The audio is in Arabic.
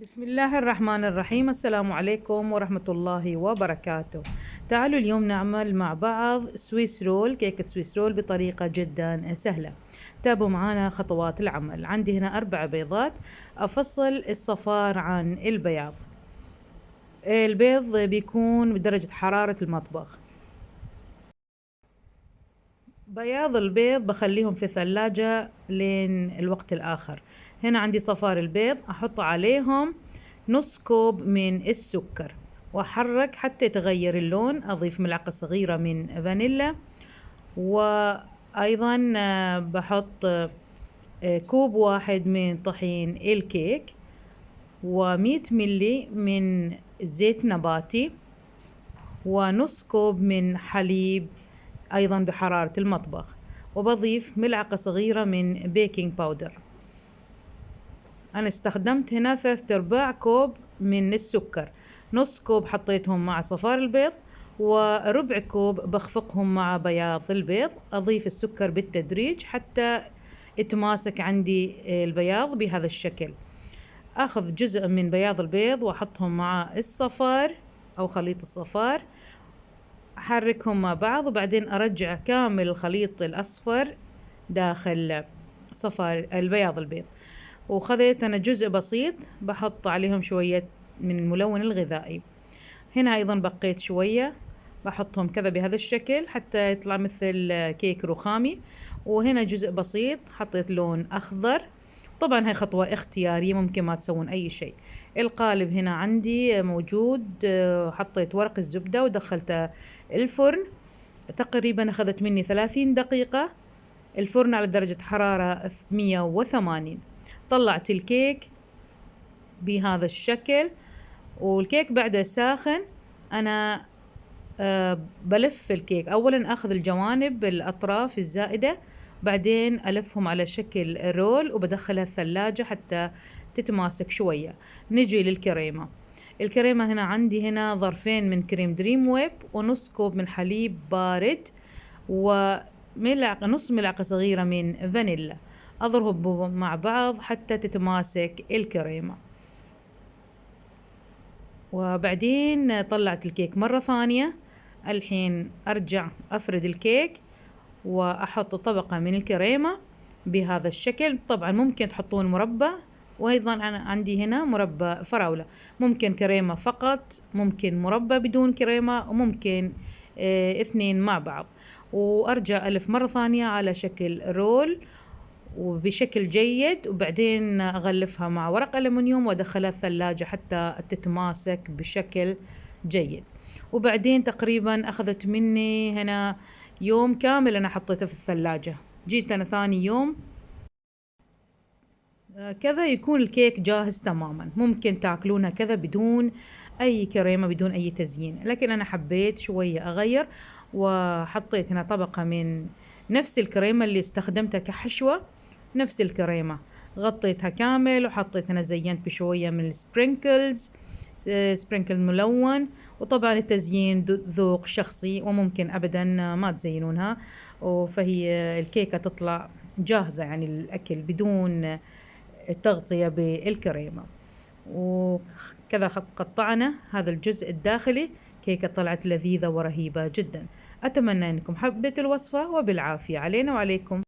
بسم الله الرحمن الرحيم. السلام عليكم ورحمة الله وبركاته. تعالوا اليوم نعمل مع بعض سويس رول، كيكة سويس رول بطريقة جدا سهلة. تابعوا معنا خطوات العمل. عندي هنا 4 بيضات، أفصل الصفار عن البياض. البيض بيكون بدرجة حرارة المطبخ. بياض البيض بخليهم في الثلاجة لين الوقت الآخر. هنا عندي صفار البيض، أحط عليهم نص كوب من السكر وأحرك حتى يتغير اللون. أضيف ملعقة صغيرة من فانيلا، وأيضا بحط كوب واحد من طحين الكيك، و100 ملي من زيت نباتي، ونص كوب من حليب أيضا بحرارة المطبخ، وبضيف ملعقة صغيرة من بيكنج باودر. أنا استخدمت هنا 3/4 كوب من السكر، نص كوب حطيتهم مع صفار البيض، وربع كوب بخفقهم مع بياض البيض. أضيف السكر بالتدريج حتى يتماسك عندي البياض بهذا الشكل. أخذ جزء من بياض البيض وأحطهم مع الصفار أو خليط الصفار، أحركهم مع بعض، وبعدين أرجع كامل الخليط الأصفر داخل صفار البياض البيض. وخذيت أنا جزء بسيط بحط عليهم شوية من الملون الغذائي. هنا أيضا بقيت شوية بحطهم كذا بهذا الشكل حتى يطلع مثل كيك رخامي. وهنا جزء بسيط حطيت لون أخضر. طبعا هاي خطوة اختيارية، ممكن ما تسوون أي شيء. القالب هنا عندي موجود، حطيت ورق الزبدة ودخلته الفرن. تقريبا أخذت مني 30 دقيقة. الفرن على درجة حرارة 180. طلعت الكيك بهذا الشكل، والكيك بعده ساخن. أنا بلف الكيك. أولا أخذ الجوانب الأطراف الزائدة، بعدين ألفهم على شكل رول وبدخلها الثلاجة حتى تتماسك شوية. نجي للكريمة. الكريمة هنا عندي هنا ظرفين من كريم دريم ويب، ونص كوب من حليب بارد، نص ملعقة صغيرة من فانيلا. أضرب مع بعض حتى تتماسك الكريمة. وبعدين طلعت الكيك مرة ثانية. الحين أرجع أفرد الكيك وأحط طبقة من الكريمة بهذا الشكل. طبعا ممكن تحطون مربى، وأيضا أنا عندي هنا مربى فراولة. ممكن كريمة فقط، ممكن مربى بدون كريمة، وممكن اثنين مع بعض. وأرجع ألف مرة ثانية على شكل رول وبشكل جيد، وبعدين أغلفها مع ورق ألمنيوم وأدخلها الثلاجة حتى تتماسك بشكل جيد. وبعدين تقريبا أخذت مني هنا يوم كامل أنا حطيته في الثلاجة. جيت أنا ثاني يوم كذا يكون الكيك جاهز تماما. ممكن تاكلونها كذا بدون أي كريمة، بدون أي تزيين، لكن أنا حبيت شوية أغير، وحطيت هنا طبقة من نفس الكريمة اللي استخدمتها كحشوة. نفس الكريمة غطيتها كامل، وحطيت هنا زينت بشوية من السبرينكلز، سبرينكل ملون. وطبعا التزيين ذوق شخصي، وممكن أبدا ما تزينونها، فهي الكيكة تطلع جاهزة يعني للأكل بدون التغطية بالكريمة. وكذا قطعنا هذا الجزء الداخلي. كيكة طلعت لذيذة ورهيبة جدا. أتمنى أنكم حبيتوا الوصفة، وبالعافية علينا وعليكم.